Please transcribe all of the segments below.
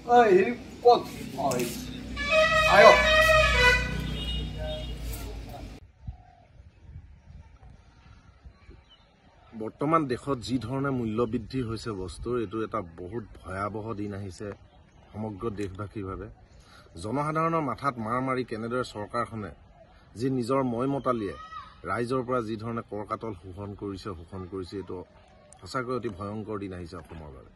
বৰ্তমান দেশত যি ধৰণে মূল্য বৃদ্ধি হৈছে বস্তুৰ এইটো এটা বহুত ভয়াৱহ দিন আহিছে সমগ্ৰ দেশবাসীৰ বাবে। জনসাধাৰণৰ মাথাত মাৰ মাৰি কেনেদৰে চৰকাৰখনে যি নিজৰ মইমতালিয়ে ৰাইজৰ পৰা যি ধৰণে কৰকাতল শোষণ কৰিছে এইটো সঁচাকৈ অতি ভয়ংকৰ দিন আহিছে অসমৰ বাবে।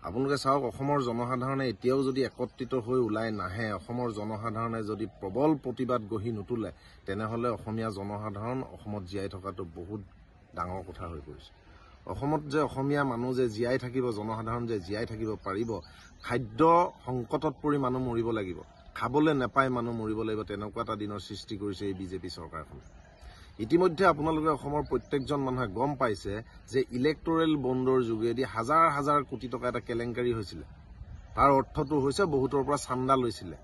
আপোনালোকে চাওক, অসমৰ জনসাধাৰণে এতিয়াও যদি একত্ৰিত হৈ ওলাই নাহে, অসমৰ জনসাধাৰণে যদি প্ৰবল প্ৰতিবাদ গঢ়ি নুতুলে, তেনেহ'লে অসমীয়া জনসাধাৰণ অসমত জীয়াই থকাটো বহুত ডাঙৰ কথা হৈ পৰিছে। অসমত যে অসমীয়া মানুহ যে জীয়াই থাকিব, জনসাধাৰণ যে জীয়াই থাকিব পাৰিব, খাদ্য সংকটত পৰি মানুহ মৰিব লাগিব, খাবলৈ নেপায় মানুহ মৰিব লাগিব, তেনেকুৱা এটা দিনৰ সৃষ্টি কৰিছে এই বিজেপি চৰকাৰখনে। ইতিমধ্যে আপোনালোকে অসমৰ প্ৰত্যেকজন মানুহে গম পাইছে যে ইলেক্টৰেল বণ্ডৰ যোগেদি হাজাৰ হাজাৰ কোটি টকা এটা কেলেংকাৰী হৈছিলে। তাৰ অৰ্থটো হৈছে বহুতৰ পৰা চান্দা লৈছিলে,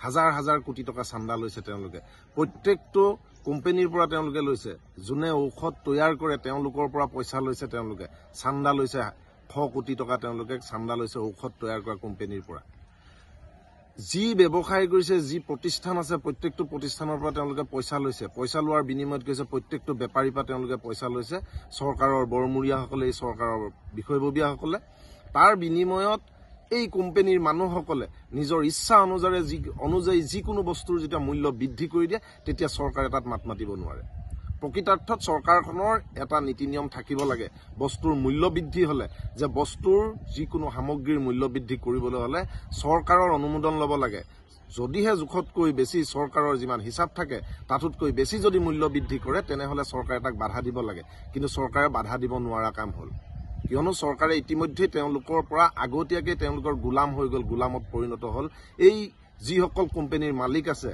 হাজাৰ হাজাৰ কোটি টকা চান্দা লৈছে তেওঁলোকে। প্ৰত্যেকটো কোম্পানীৰ পৰা তেওঁলোকে লৈছে, যোনে ঔষধ তৈয়াৰ কৰে তেওঁলোকৰ পৰা পইচা লৈছে, তেওঁলোকে চান্দা লৈছে 100 কোটি টকা তেওঁলোকে চান্দা লৈছে ঔষধ তৈয়াৰ কৰা কোম্পানীৰ পৰা। যি ব্যৱসায় কৰিছে, যি প্ৰতিষ্ঠান আছে, প্ৰত্যেকটো প্ৰতিষ্ঠানৰ পৰা তেওঁলোকে পইচা লৈছে। পইচা লোৱাৰ বিনিময়ত কৈছে প্ৰত্যেকটো বেপাৰীৰ পৰা তেওঁলোকে পইচা লৈছে, চৰকাৰৰ বৰমূৰীয়াসকলে, এই চৰকাৰৰ বিষয়ববীয়াসকলে। তাৰ বিনিময়ত এই কোম্পানীৰ মানুহসকলে নিজৰ ইচ্ছা অনুযায়ী যিকোনো বস্তুৰ যেতিয়া মূল্য বৃদ্ধি কৰি দিয়ে, তেতিয়া চৰকাৰে তাত মাত মাতিব নোৱাৰে। প্ৰকৃতাৰ্থত চৰকাৰখনৰ এটা নীতি নিয়ম থাকিব লাগে, বস্তুৰ মূল্য বৃদ্ধি হ'লে, যে বস্তুৰ যিকোনো সামগ্ৰীৰ মূল্য বৃদ্ধি কৰিবলৈ হ'লে চৰকাৰৰ অনুমোদন ল'ব লাগে। যদিহে জোখতকৈ বেছি চৰকাৰৰ যিমান হিচাপ থাকে তাতোতকৈ বেছি যদি মূল্য বৃদ্ধি কৰে, তেনেহ'লে চৰকাৰে তাক বাধা দিব লাগে। কিন্তু চৰকাৰে বাধা দিব নোৱাৰা কাম হ'ল, কিয়নো চৰকাৰে ইতিমধ্যে তেওঁলোকৰ পৰা আগতীয়াকৈ তেওঁলোকৰ গোলাম হৈ গ'ল, গোলামত পৰিণত হ'ল। এই যিসকল কোম্পানীৰ মালিক আছে,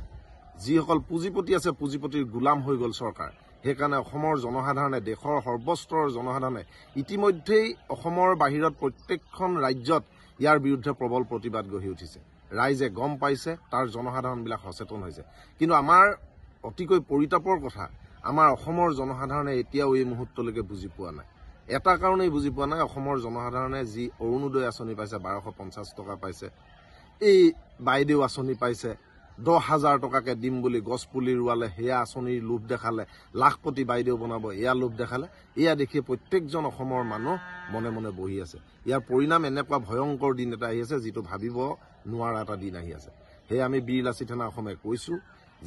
যিসকল পুঁজিপতি আছে, পুঁজিপতিৰ গোলাম হৈ গ'ল চৰকাৰ। সেইকাৰণে অসমৰ জনসাধাৰণে, দেশৰ সৰ্বস্তৰৰ জনসাধাৰণে ইতিমধ্যেই অসমৰ বাহিৰত প্ৰত্যেকখন ৰাজ্যত ইয়াৰ বিৰুদ্ধে প্ৰবল প্ৰতিবাদ গঢ়ি উঠিছে। ৰাইজে গম পাইছে, তাৰ জনসাধাৰণবিলাক সচেতন হৈছে। কিন্তু আমাৰ অতিকৈ পৰিতাপৰ কথা, আমাৰ অসমৰ জনসাধাৰণে এতিয়াও এই মুহূৰ্তলৈকে বুজি পোৱা নাই। এটা কাৰণেই বুজি পোৱা নাই, অসমৰ জনসাধাৰণে যি অৰুণোদয় আঁচনি পাইছে, 1250 টকা পাইছে, এই বাইদেউ আঁচনি পাইছে, 10,000 টকাকে দিম বুলি গছ পুলি ৰোৱালে, সেয়া আঁচনিৰ লোভ দেখালে, লাখপতি বাইদেউ বনাব, এয়া লোভ দেখালে। এয়া দেখি প্ৰত্যেকজন অসমৰ মানুহ মনে মনে বহি আছে। ইয়াৰ পৰিণাম এনেকুৱা ভয়ংকৰ দিন এটা আহি আছে, যিটো ভাবিব নোৱাৰা এটা দিন আহি আছে। সেয়ে আমি বীৰ লাচিত সেনা অসমে কৈছোঁ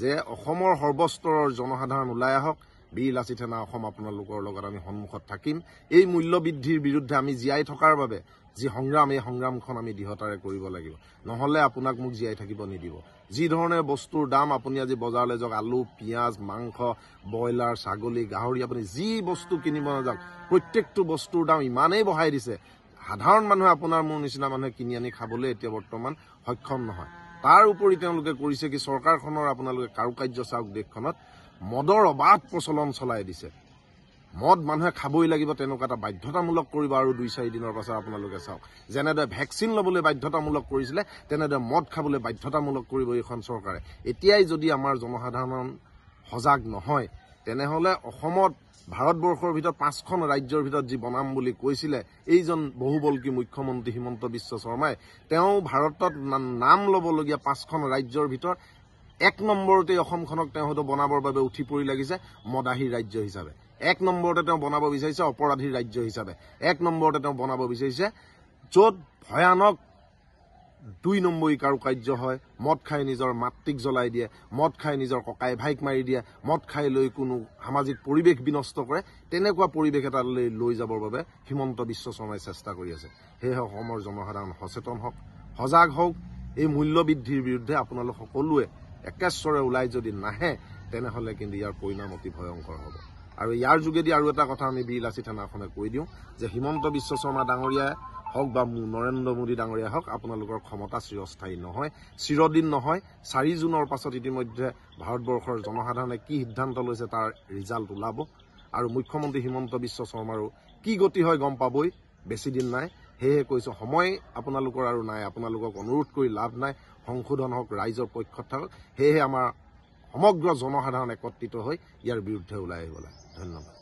যে অসমৰ সৰ্বস্তৰৰ জনসাধাৰণ ওলাই আহক, বীৰ লাচিত সেনা অসম আপোনালোকৰ লগত আমি সন্মুখত থাকিম। এই মূল্য বৃদ্ধিৰ বিৰুদ্ধে আমি জীয়াই থকাৰ বাবে যি সংগ্ৰাম, এই সংগ্ৰামখন আমি দৃঢ়তাৰে কৰিব লাগিব, নহ'লে আপোনাক মোক জীয়াই থাকিব নিদিব। যি ধৰণে বস্তুৰ দাম, আপুনি আজি বজাৰলৈ যাওক, আলু, পিঁয়াজ, মাংস, ব্ৰইলাৰ, ছাগলী, গাহৰি, আপুনি যি বস্তু কিনিব নাযাওক, প্ৰত্যেকটো বস্তুৰ দাম ইমানেই বঢ়াই দিছে, সাধাৰণ মানুহে, আপোনাৰ মোৰ নিচিনা মানুহে কিনি আনি খাবলৈ এতিয়া বৰ্তমান সক্ষম নহয়। তাৰ উপৰি তেওঁলোকে কৰিছে কি, চৰকাৰখনৰ আপোনালোকে কাৰুকাৰ্য চাওক, দেশখনত মদৰ অবাধ প্ৰচলন চলাই দিছে। মদ মানুহে খাবই লাগিব তেনেকুৱা এটা বাধ্যতামূলক কৰিব আৰু 2-4 দিনৰ পাছত আপোনালোকে চাওক। যেনেদৰে ভেকচিন ল'বলৈ বাধ্যতামূলক কৰিছিলে, তেনেদৰে মদ খাবলৈ বাধ্যতামূলক কৰিব এইখন চৰকাৰে। এতিয়াই যদি আমাৰ জনসাধাৰণ সজাগ নহয়, তেনেহ'লে অসমত ভাৰতবৰ্ষৰ ভিতৰত 5খন ৰাজ্যৰ ভিতৰত যি বনাম বুলি কৈছিলে এইজন বহুবল্কী মুখ্যমন্ত্ৰী হিমন্ত বিশ্ব শৰ্মাই, তেওঁ ভাৰতত নাম ল'বলগীয়া 5খন ৰাজ্যৰ ভিতৰত 1 নম্বৰতে অসমখনক তেওঁ হয়তো বনাবৰ বাবে উঠি পৰি লাগিছে মদাহী ৰাজ্য হিচাপে। 1 নম্বৰতে তেওঁ বনাব বিচাৰিছে অপৰাধীৰ ৰাজ্য হিচাপে। 1 নম্বৰতে তেওঁ বনাব বিচাৰিছে য'ত ভয়ানক 2 নম্বৰী কাৰুকাৰ্য হয়, মদ খাই নিজৰ মাতৃক জ্বলাই দিয়ে, মদ খাই নিজৰ ককাই ভাইক মাৰি দিয়ে, মদ খাই লৈ কোনো সামাজিক পৰিৱেশ বিনষ্ট কৰে, তেনেকুৱা পৰিৱেশ এটা লৈ যাবৰ বাবে হিমন্ত বিশ্ব শৰ্মাই চেষ্টা কৰি আছে। সেয়েহে অসমৰ জনসাধাৰণ সচেতন হওক, সজাগ হওক। এই মূল্য বৃদ্ধিৰ বিৰুদ্ধে আপোনালোক সকলোৱে একেশ্বৰে ওলাই যদি নাহে, তেনেহ'লে কিন্তু ইয়াৰ পৰিণাম অতি ভয়ংকৰ হ'ব। আৰু ইয়াৰ যোগেদি আৰু এটা কথা আমি বীৰ লাচিত সেনা অসমে কৈ দিওঁ যে হিমন্ত বিশ্ব শৰ্মা ডাঙৰীয়াই হওক বা নৰেন্দ্ৰ মোদী ডাঙৰীয়া হওক, আপোনালোকৰ ক্ষমতা চিৰস্থায়ী নহয়, চিৰদিন নহয়। 4 জুনৰ পাছত ইতিমধ্যে ভাৰতবৰ্ষৰ জনসাধাৰণে কি সিদ্ধান্ত লৈছে তাৰ ৰিজাল্ট ওলাব, আৰু মুখ্যমন্ত্ৰী হিমন্ত বিশ্ব শৰ্মাৰো কি গতি হয় গম পাবই, বেছি দিন নাই। সেয়েহে কৈছোঁ, সময় আপোনালোকৰ আৰু নাই, আপোনালোকক অনুৰোধ কৰি লাভ নাই, সংশোধন হওক, ৰাইজৰ পক্ষত থাকক। সেয়েহে আমাৰ সমগ্ৰ জনসাধাৰণ একত্ৰিত হৈ ইয়াৰ বিৰুদ্ধে ওলাই আহিব লাগে। ধন্যবাদ।